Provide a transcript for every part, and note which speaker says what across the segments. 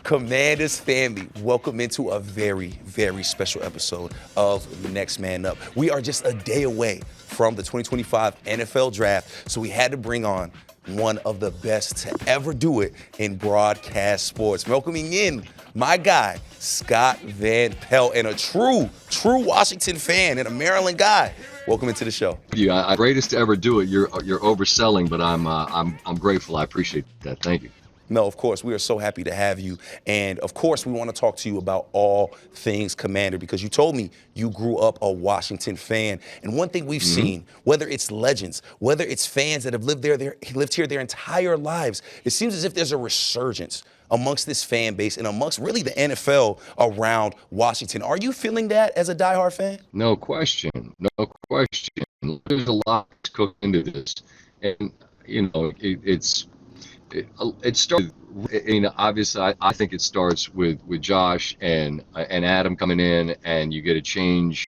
Speaker 1: Commanders family, welcome into a very, very special episode of Next Man Up. We are just a day away from the 2025 NFL Draft, so we had to bring on one of the best to ever do it in broadcast sports. Welcoming in my guy, Scott Van Pelt, and a true Washington fan and a Maryland guy. Welcome into the show.
Speaker 2: I'm greatest to ever do it. You're overselling, but I'm grateful. I appreciate that. Thank you.
Speaker 1: No, of course, we are so happy to have you. And of course, we want to talk to you about all things Commander, because you told me you grew up a Washington fan. And one thing we've seen, whether it's legends, whether it's fans that have lived here their entire lives, it seems as if there's a resurgence amongst this fan base and amongst really the NFL around Washington. Are you feeling that as a diehard fan?
Speaker 2: No question. No question. There's a lot to cook into this. And, it started, obviously, I think it starts with Josh and Adam coming in, and you get a change.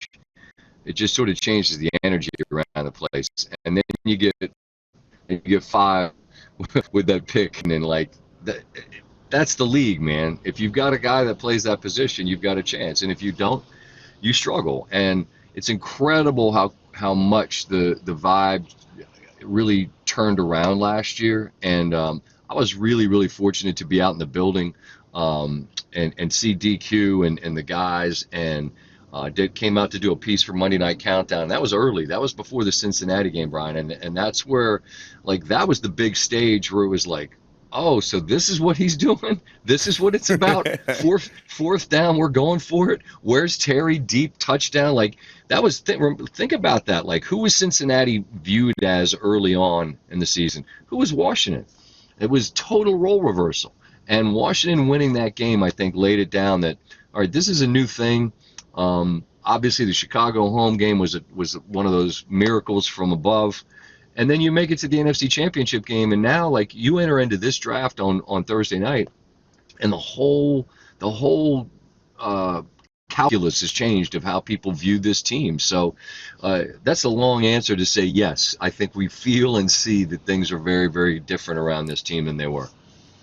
Speaker 2: It just sort of changes the energy around the place. And then you get five with that pick, and then that's the league, man. If you've got a guy that plays that position, you've got a chance. And if you don't, you struggle. And it's incredible how much the vibe really turned around last year. And I was really fortunate to be out in the building and see DQ and the guys, and came out to do a piece for Monday Night Countdown. That was early. That was before the Cincinnati game, Brian. And that's where, that was the big stage where it was like, oh, so this is what he's doing? This is what it's about? Fourth down, we're going for it. Where's Terry? Deep touchdown. That was, think about that. Who was Cincinnati viewed as early on in the season? Who was Washington? It was total role reversal. And Washington winning that game, I think, laid it down that, all right, this is a new thing. Obviously, the Chicago home game was one of those miracles from above. And then you make it to the NFC Championship game, and now you enter into this draft on Thursday night, and the whole calculus has changed of how people view this team. So that's a long answer to say yes. I think we feel and see that things are very, very different around this team than they were.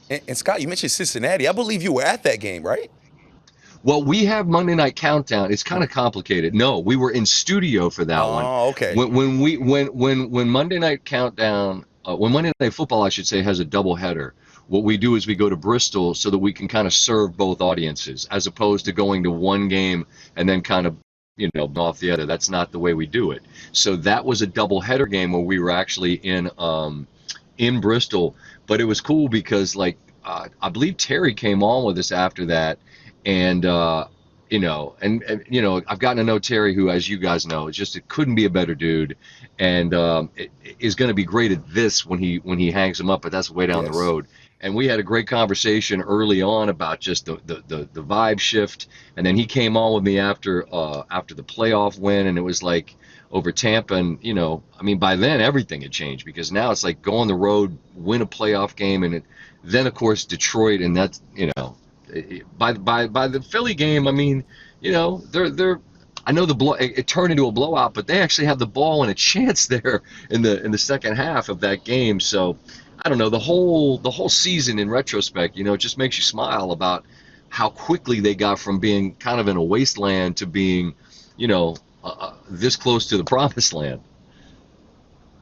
Speaker 1: And Scott, you mentioned Cincinnati. I believe you were at that game, right?
Speaker 2: Well, we have Monday Night Countdown. It's kind of complicated. No, we were in studio for that one.
Speaker 1: Oh, okay.
Speaker 2: When Monday Night Countdown, when Monday Night Football, I should say, has a doubleheader, what we do is we go to Bristol so that we can kind of serve both audiences, as opposed to going to one game and then kind of, off the other. That's not the way we do it. So that was a doubleheader game where we were actually in Bristol, but it was cool because I believe Terry came on with us after that. And, I've gotten to know Terry, who, as you guys know, it couldn't be a better dude, and is going to be great at this when he hangs him up, but that's way down the road. And we had a great conversation early on about just the vibe shift, and then he came on with me after the playoff win, and it was over Tampa, and by then everything had changed, because now it's go on the road, win a playoff game, and then of course Detroit, and that's by the Philly game, they're I know it turned into a blowout, but they actually have the ball and a chance there in the second half of that game. So I don't know, the whole season in retrospect, it just makes you smile about how quickly they got from being kind of in a wasteland to being, this close to the promised land.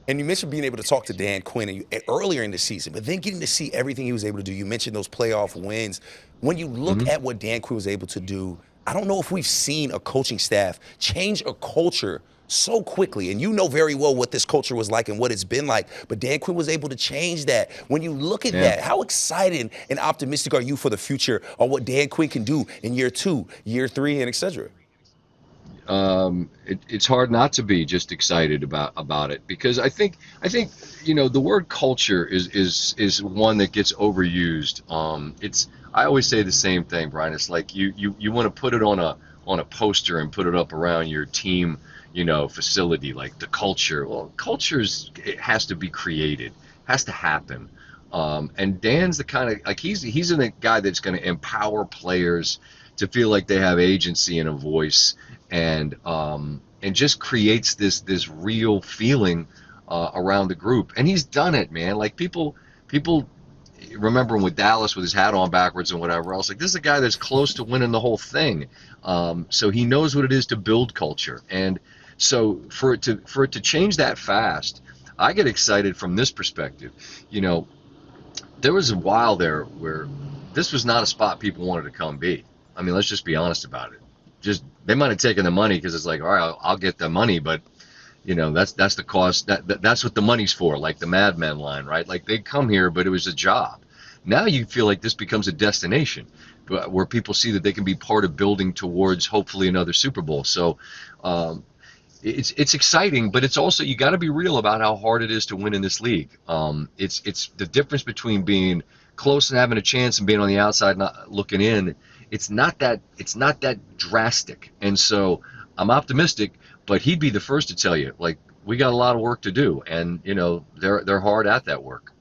Speaker 1: And you mentioned being able to talk to Dan Quinn earlier in the season, but then getting to see everything he was able to do. You mentioned those playoff wins. When you look at what Dan Quinn was able to do, I don't know if we've seen a coaching staff change a culture so quickly. And you know very well what this culture was like and what it's been like. But Dan Quinn was able to change that. When you look at that, how excited and optimistic are you for the future or what Dan Quinn can do in year 2, year 3, and et cetera?
Speaker 2: It's hard not to be just excited about it, because I think the word culture is one that gets overused. I always say the same thing, Brian. It's you want to put it on a poster and put it up around your team facility, the culture. Well, it has to be created, has to happen. And Dan's the kind of he's a guy that's going to empower players to feel like they have agency and a voice, and just creates this real feeling around the group. And he's done it, man. People remember him with Dallas with his hat on backwards and whatever. I was like, this is a guy that's close to winning the whole thing. So he knows what it is to build culture. And so for it to change that fast, I get excited from this perspective. You know, there was a while there where this was not a spot people wanted to come be. I mean, let's just be honest about it. Just they might have taken the money because it's like, all right, I'll get the money, but you know, that's the cost. That's what the money's for, like the Mad Men line, right? Like they come here, but it was a job. Now you feel like this becomes a destination where people see that they can be part of building towards hopefully another Super Bowl. So it's exciting, but it's also, you got to be real about how hard it is to win in this league. It's the difference between being close and having a chance and being on the outside not looking in. It's not that drastic. And so I'm optimistic, but he'd be the first to tell you, like, we got a lot of work to do, and you know they're hard at that work.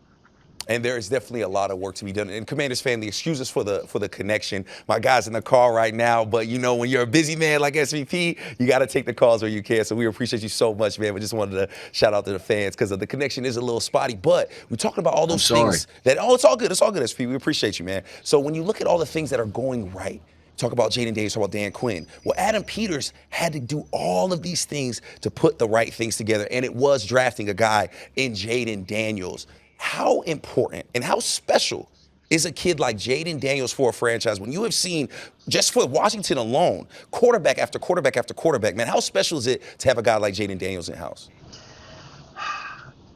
Speaker 1: And there is definitely a lot of work to be done. And Commanders family, excuse us for the connection. My guy's in the car right now, but you know, when you're a busy man like SVP, you got to take the calls where you can. So we appreciate you so much, man. We just wanted to shout out to the fans because the connection is a little spotty. But we're talking about all those things that, it's all good. It's all good, SVP. We appreciate you, man. So when you look at all the things that are going right, talk about Jayden Daniels, talk about Dan Quinn. Well, Adam Peters had to do all of these things to put the right things together, and it was drafting a guy in Jayden Daniels. How important and how special is a kid like Jayden Daniels for a franchise when you have seen, just for Washington alone, quarterback after quarterback after quarterback, man, how special is it to have a guy like Jayden Daniels in-house?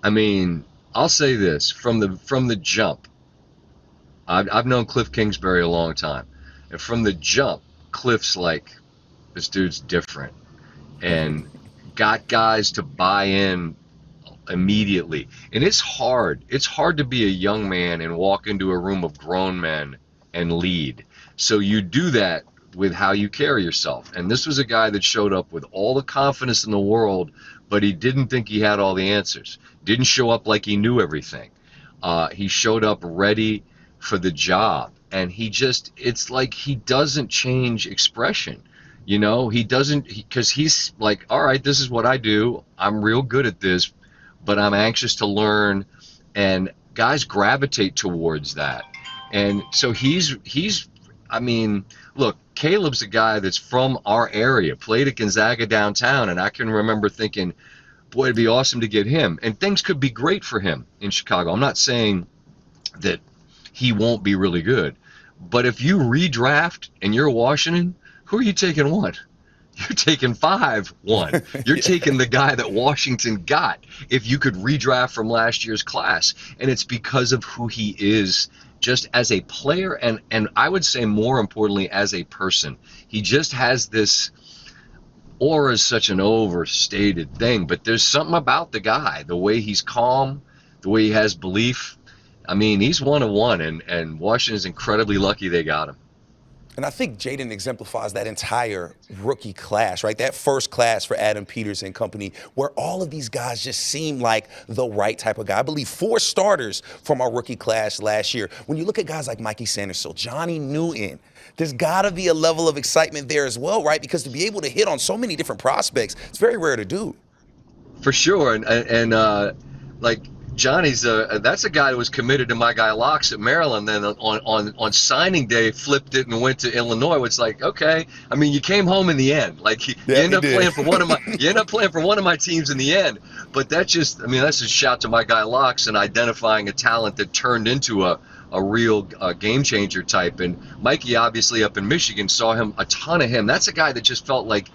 Speaker 2: I mean, I'll say this, from the jump, I've known Cliff Kingsbury a long time. And from the jump, Cliff's like, this dude's different, and got guys to buy in immediately. And it's hard to be a young man and walk into a room of grown men and lead. So you do that with how you carry yourself. And this was a guy that showed up with all the confidence in the world, but he didn't think he had all the answers. Didn't show up like he knew everything. He showed up ready for the job. And it's like he doesn't change expression. You know, he doesn't, because he's like, all right, this is what I do. I'm real good at this, but I'm anxious to learn. And guys gravitate towards that. And so I mean, look, Caleb's a guy that's from our area, played at Gonzaga downtown. And I can remember thinking, boy, it'd be awesome to get him. And things could be great for him in Chicago. I'm not saying that he won't be really good. But if you redraft and you're Washington, who are you taking one? You're taking 5-1. You're taking the guy that Washington got if you could redraft from last year's class. And it's because of who he is just as a player, and I would say more importantly as a person. He just has this aura, is such an overstated thing, but there's something about the guy, the way he's calm, the way he has belief. I mean, he's one of one, and Washington's incredibly lucky they got him.
Speaker 1: And I think Jayden exemplifies that entire rookie class, right? That first class for Adam Peters and company, where all of these guys just seem like the right type of guy. I believe 4 starters from our rookie class last year. When you look at guys like Mikey Sanderson, Johnny Newton, there's got to be a level of excitement there as well, right? Because to be able to hit on so many different prospects, it's very rare to do.
Speaker 2: For sure, and like Johnny's that's a guy who was committed to my guy Locks at Maryland. Then on signing day, flipped it and went to Illinois. It's like, okay, I mean, you came home in the end. Like you end up playing for one of my teams in the end. But that's a shout to my guy Locks and identifying a talent that turned into a real game changer type. And Mikey, obviously up in Michigan, saw a ton of him. That's a guy that just felt like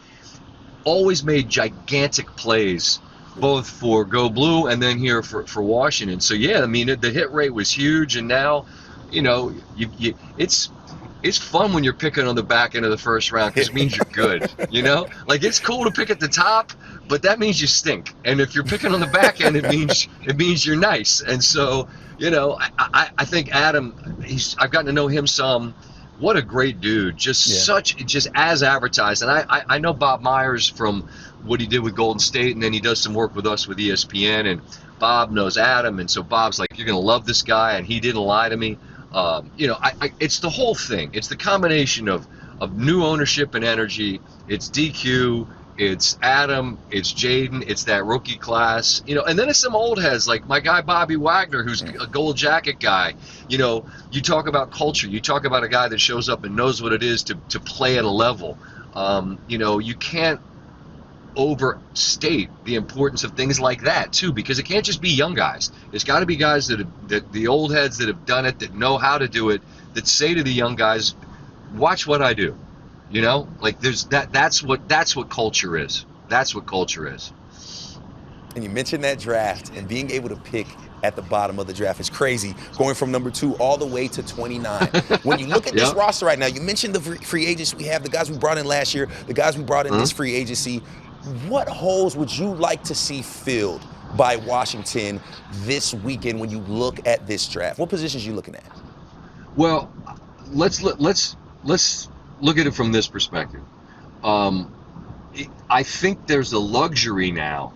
Speaker 2: always made gigantic plays, both for Go Blue and then here for Washington. So yeah, I mean, the hit rate was huge, and now, you know, it's fun when you're picking on the back end of the first round because it means you're good. You know, like it's cool to pick at the top, but that means you stink. And if you're picking on the back end, it means you're nice. And so, you know, I think Adam, I've gotten to know him some. What a great dude! Just as advertised. And I know Bob Myers from what he did with Golden State, and then he does some work with us with ESPN, and Bob knows Adam, and so Bob's like, you're gonna love this guy, and he didn't lie to me. You know, it's the whole thing. It's the combination of new ownership and energy. It's DQ. it's Adam, it's Jayden, it's that rookie class, and then it's some old heads like my guy Bobby Wagner, who's a gold jacket guy. You talk about culture, you talk about a guy that shows up and knows what it is to play at a level. You can't overstate the importance of things like that too, because it can't just be young guys. It's got to be guys that the old heads that have done it, that know how to do it, that say to the young guys, watch what I do. Like that's what culture is. That's what culture is.
Speaker 1: And you mentioned that draft, and being able to pick at the bottom of the draft is crazy, going from number 2 all the way to 29. When you look at this roster right now, you mentioned the free agents we have, the guys we brought in last year, the guys we brought in this free agency. What holes would you like to see filled by Washington this weekend when you look at this draft? What positions are you looking at?
Speaker 2: Well, let's look at it from this perspective. I think there's a luxury now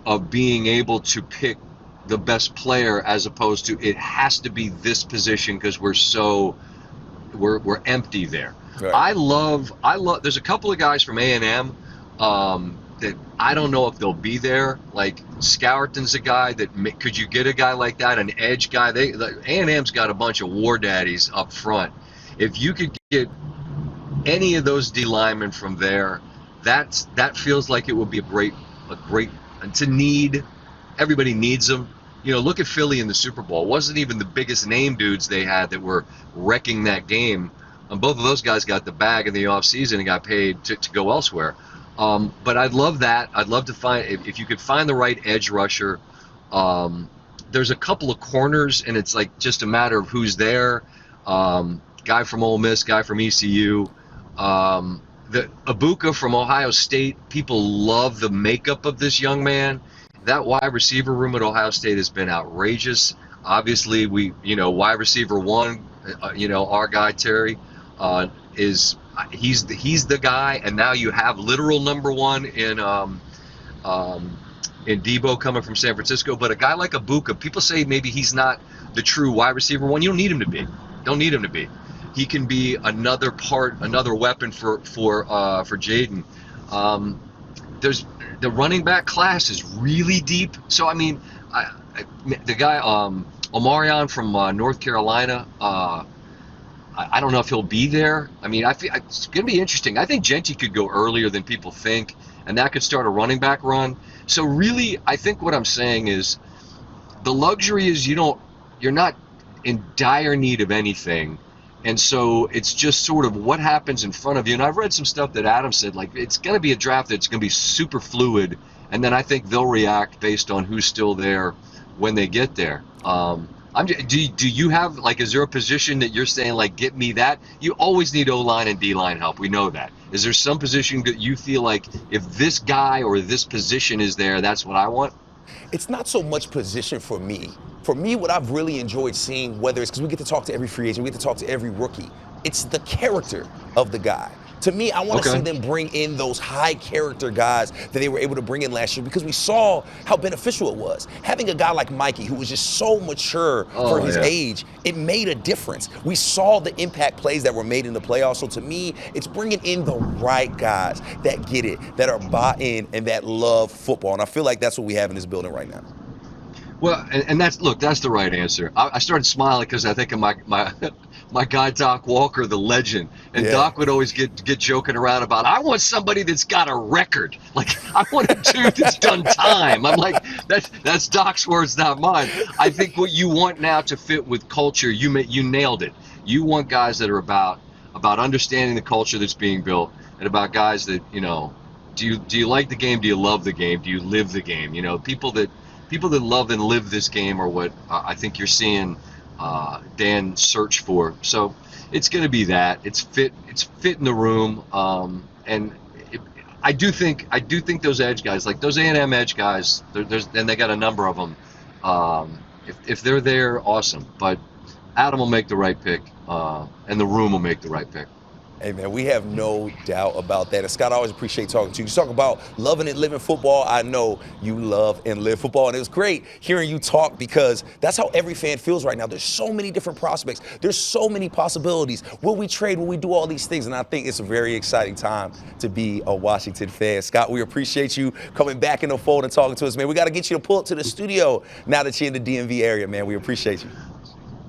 Speaker 2: of being able to pick the best player, as opposed to it has to be this position because we're empty there. Right. I love. There's a couple of guys from A&M that I don't know if they'll be there. Like Scourton's a guy that could you get a guy like that, an edge guy? A&M's got a bunch of war daddies up front. If you could get any of those D linemen from there, that feels like it would be a great to need. Everybody needs them. Look at Philly in the Super Bowl. It wasn't even the biggest name dudes they had that were wrecking that game. And both of those guys got the bag in the offseason and got paid to go elsewhere. But I'd love that. I'd love to find, if you could find the right edge rusher. There's a couple of corners, and it's like just a matter of who's there. Guy from Ole Miss, guy from ECU. The Ibuka from Ohio State, people love the makeup of this young man. That wide receiver room at Ohio State has been outrageous. Obviously, wide receiver 1, our guy Terry, he's the guy, and now you have literal number 1 in Debo coming from San Francisco. But a guy like Ibuka, people say maybe he's not the true wide receiver 1. You don't need him to be. Don't need him to be. He can be another weapon for Jayden. There's the running back class is really deep. So I mean, the guy Omarion from North Carolina. I don't know if he'll be there. I mean, I feel it's going to be interesting. I think Genty could go earlier than people think, and that could start a running back run. So really, I think what I'm saying is, the luxury is you're not in dire need of anything. And so it's just sort of what happens in front of you. And I've read some stuff that Adam said, like, it's going to be a draft that's going to be super fluid. And then I think they'll react based on who's still there when they get there. Do you have, like, is there a position that you're saying, like, get me that? You always need O-line and D-line help. We know that. Is there some position that you feel like if this guy or this position is there, that's what I want?
Speaker 1: It's not so much position for me. For me, what I've really enjoyed seeing, whether it's because we get to talk to every free agent, we get to talk to every rookie, it's the character of the guy. To me, I want to see them bring in those high character guys that they were able to bring in last year, because we saw how beneficial it was. Having a guy like Mikey, who was just so mature for his age, it made a difference. We saw the impact plays that were made in the playoffs. So to me, it's bringing in the right guys that get it, that are bought in, and that love football. And I feel like that's what we have in this building right now.
Speaker 2: Well, and that's the right answer. I started smiling because I think of my guy Doc Walker, the legend, and Doc would always get joking around about, I want somebody that's got a record. Like, I want a dude that's done time. I'm like, that's Doc's words, not mine. I think what you want now to fit with culture, you nailed it. You want guys that are about understanding the culture that's being built, and about guys that, do you like the game? Do you love the game? Do you live the game? People that love and live this game are what I think you're seeing Dan search for. So it's going to be that. It's fit in the room. And I do think those edge guys, like those A&M edge guys, and they got a number of them. If they're there, awesome. But Adam will make the right pick, and the room will make the right pick.
Speaker 1: Hey, man, we have no doubt about that. And Scott, I always appreciate talking to you. You talk about loving and living football. I know you love and live football. And it was great hearing you talk because that's how every fan feels right now. There's so many different prospects. There's so many possibilities. Will we trade? Will we do all these things? And I think it's a very exciting time to be a Washington fan. Scott, we appreciate you coming back in the fold and talking to us, man. We got to get you to pull up to the studio now that you're in the DMV area, man. We appreciate you.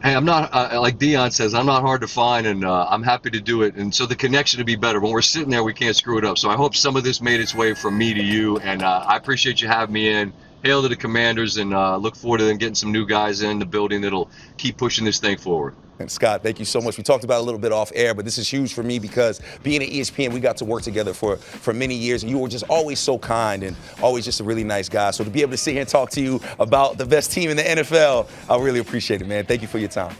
Speaker 2: Hey, I'm not like Dion says, I'm not hard to find, and I'm happy to do it. And so the connection to be better. When we're sitting there, we can't screw it up. So I hope some of this made its way from me to you, and I appreciate you having me in. Hail to the Commanders, and look forward to them getting some new guys in the building that'll keep pushing this thing forward.
Speaker 1: And Scott, thank you so much. We talked about it a little bit off air, but this is huge for me because being at ESPN, we got to work together for many years, and you were just always so kind and always just a really nice guy. So to be able to sit here and talk to you about the best team in the NFL, I really appreciate it, man. Thank you for your time.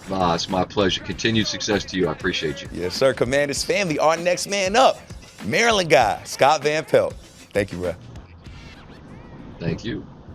Speaker 2: It's my pleasure. Continued success to you. I appreciate you.
Speaker 1: Yes, sir. Commanders family, our next man up, Maryland guy, Scott Van Pelt. Thank you, bro.
Speaker 2: Thank you.